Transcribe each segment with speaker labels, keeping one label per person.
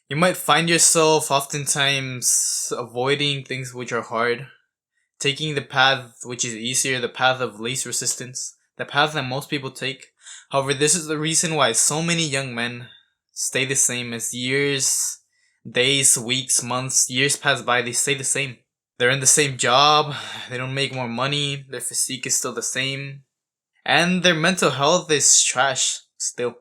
Speaker 1: You might find yourself oftentimes avoiding things which are hard, taking the path which is easier, the path of least resistance, the path that most people take. However, this is the reason why so many young men stay the same as years, days, weeks, months, years pass by, they stay the same. They're in the same job, they don't make more money, their physique is still the same, and their mental health is trash still.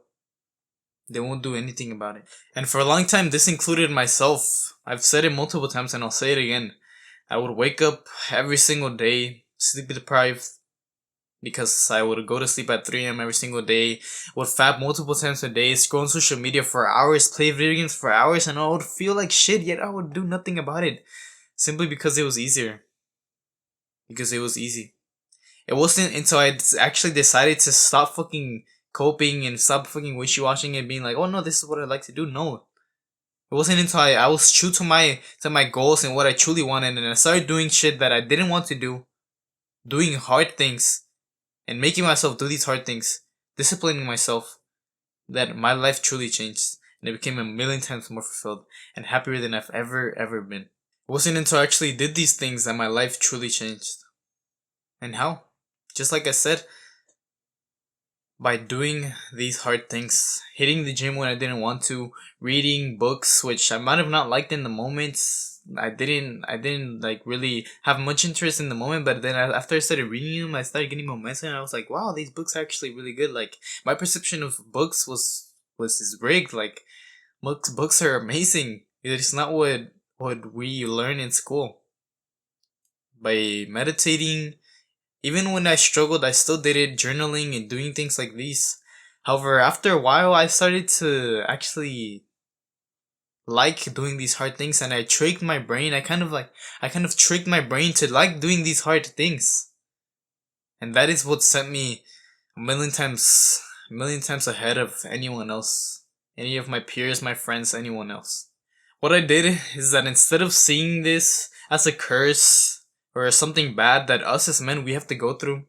Speaker 1: They won't do anything about it. And for a long time, this included myself. I've said it multiple times and I'll say it again. I would wake up every single day, sleep deprived, because I would go to sleep at 3 a.m. every single day, would fap multiple times a day, scroll on social media for hours, play video games for hours, and I would feel like shit, yet I would do nothing about it. Simply because it was easier. Because it was easy. It wasn't until I actually decided to stop fucking coping and stop fucking wishy-washing and being like, oh no, this is what I like to do. No. It wasn't until I was true to my goals and what I truly wanted, and I started doing shit that I didn't want to do, doing hard things, and making myself do these hard things, disciplining myself, that my life truly changed. And it became a million times more fulfilled and happier than I've ever been. It wasn't until I actually did these things that my life truly changed. And how? Just like I said, by doing these hard things, hitting the gym when I didn't want to, reading books which I might have not liked in the moment. I didn't like really have much interest in the moment, but then after I started reading them, I started getting momentum, and I was like, wow, these books are actually really good. Like, my perception of books was rigged. Like, books are amazing. It's not what we learn in school. By meditating, even when I struggled, I still did it, journaling and doing things like these. However, after a while, I started to actually like doing these hard things, and I tricked my brain. I kind of tricked my brain to like doing these hard things. And that is what sent me a million times ahead of anyone else. Any of my peers, my friends, anyone else. What I did is that instead of seeing this as a curse or as something bad that us as men we have to go through,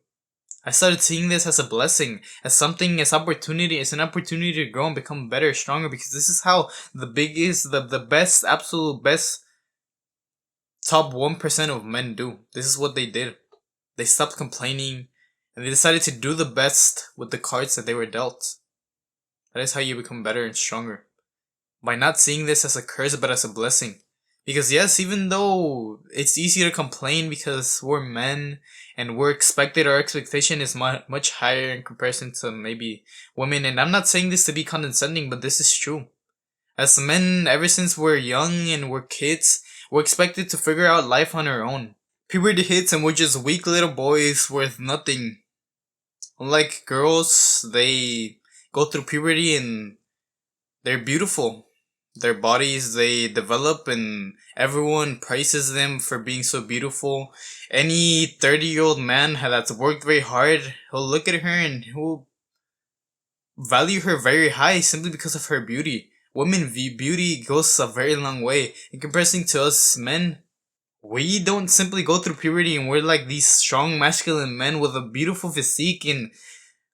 Speaker 1: I started seeing this as a blessing, as an opportunity to grow and become better, stronger, because this is how the best, absolute best top 1% of men do. This is what they did. They stopped complaining and they decided to do the best with the cards that they were dealt. That is how you become better and stronger. By not seeing this as a curse but as a blessing. Because yes, even though it's easy to complain because we're men and our expectation is much higher in comparison to maybe women. And I'm not saying this to be condescending, but this is true. As men, ever since we're young and we're kids, we're expected to figure out life on our own. Puberty hits and we're just weak little boys worth nothing. Unlike girls, they go through puberty and they're beautiful. Their bodies, they develop and everyone praises them for being so beautiful. Any 30-year-old man that's worked very hard, he'll look at her and he'll value her very high simply because of her beauty. Women view beauty goes a very long way. In comparison to us men, we don't simply go through puberty and we're like these strong masculine men with a beautiful physique and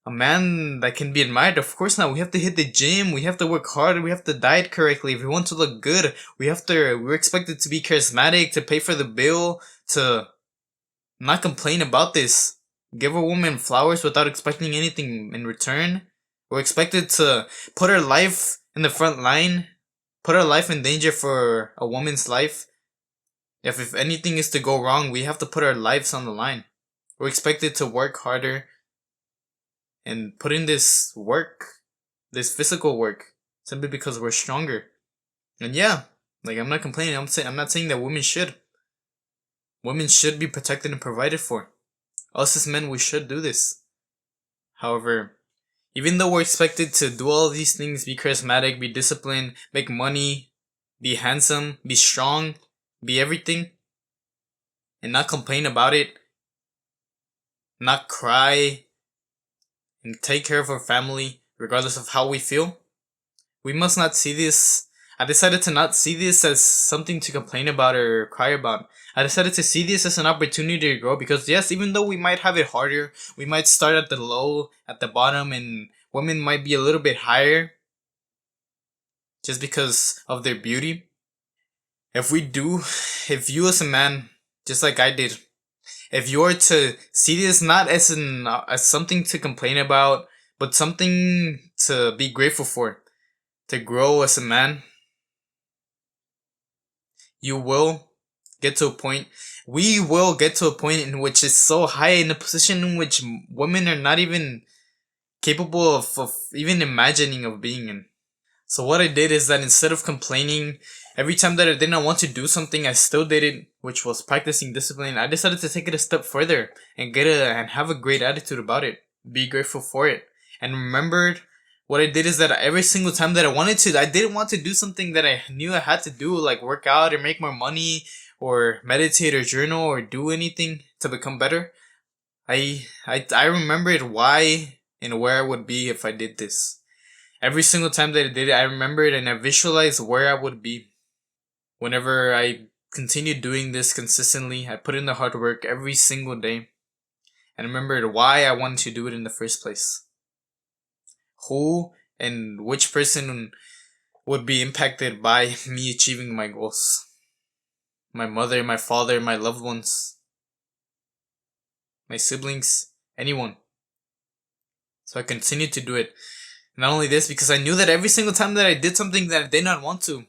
Speaker 1: a man that can be admired. Of course not. We have to hit the gym. We have to work hard. We have to diet correctly. If we want to look good, we're expected to be charismatic, to pay for the bill, to not complain about this. Give a woman flowers without expecting anything in return. We're expected to put our life in the front line, put our life in danger for a woman's life. If anything is to go wrong, we have to put our lives on the line. We're expected to work harder and put in this work, this physical work, simply because we're stronger. And yeah, like, I'm not complaining. I'm not saying that women should. Women should be protected and provided for. Us as men, we should do this. However, even though we're expected to do all these things, be charismatic, be disciplined, make money, be handsome, be strong, be everything, and not complain about it, not cry, and take care of our family, regardless of how we feel, we must not see this. I decided to not see this as something to complain about or cry about. I decided to see this as an opportunity to grow, because yes, even though we might have it harder, we might start at the bottom, and women might be a little bit higher. just because of their beauty. If you as a man, just like I did, if you are to see this not as something to complain about, but something to be grateful for, to grow as a man, you will get to a point. We will get to a point in which is so high, in a position in which women are not even capable of even imagining of being in. So what I did is that instead of complaining, every time that I did not want to do something, I still did it, which was practicing discipline. I decided to take it a step further and have a great attitude about it. Be grateful for it. And remembered what I did is that every single time that I didn't want to do something that I knew I had to do, like work out or make more money or meditate or journal or do anything to become better. I remembered why and where I would be if I did this. Every single time that I did it, I remembered and I visualized where I would be. Whenever I continued doing this consistently, I put in the hard work every single day. And remembered why I wanted to do it in the first place. Who and which person would be impacted by me achieving my goals. My mother, my father, my loved ones, my siblings, anyone. So I continued to do it. Not only this, because I knew that every single time that I did something that I did not want to,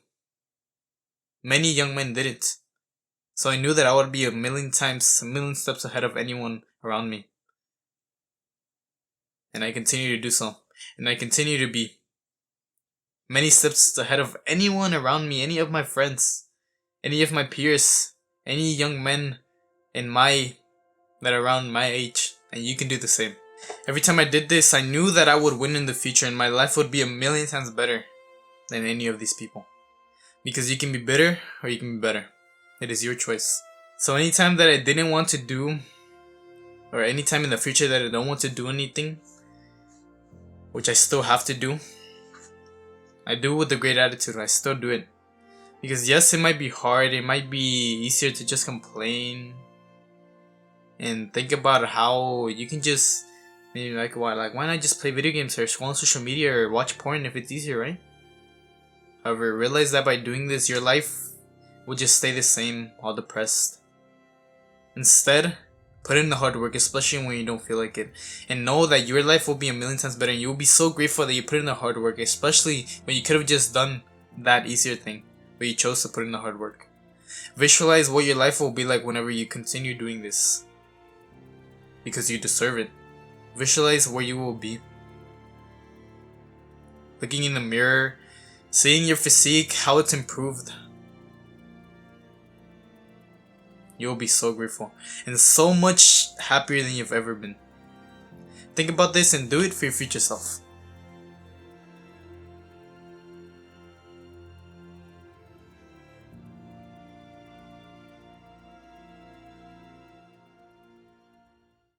Speaker 1: many young men did it. So I knew that I would be a million steps ahead of anyone around me. And I continue to do so. And I continue to be many steps ahead of anyone around me, any of my friends, any of my peers, any young men that are around my age. And you can do the same. Every time I did this, I knew that I would win in the future and my life would be a million times better than any of these people. Because you can be bitter or you can be better. It is your choice. So anytime that I didn't want to do, or anytime in the future that I don't want to do anything, which I still have to do, I do it with a great attitude. I still do it. Because yes, it might be hard. It might be easier to just complain and think about how you can just maybe why not just play video games or scroll on social media or watch porn if it's easier, right? However, realize that by doing this, your life will just stay the same, all depressed. Instead, put in the hard work, especially when you don't feel like it. And know that your life will be a million times better and you will be so grateful that you put in the hard work, especially when you could have just done that easier thing, but you chose to put in the hard work. Visualize what your life will be like whenever you continue doing this. Because you deserve it. Visualize where you will be. Looking in the mirror, seeing your physique, how it's improved. You will be so grateful and so much happier than you've ever been. Think about this and do it for your future self.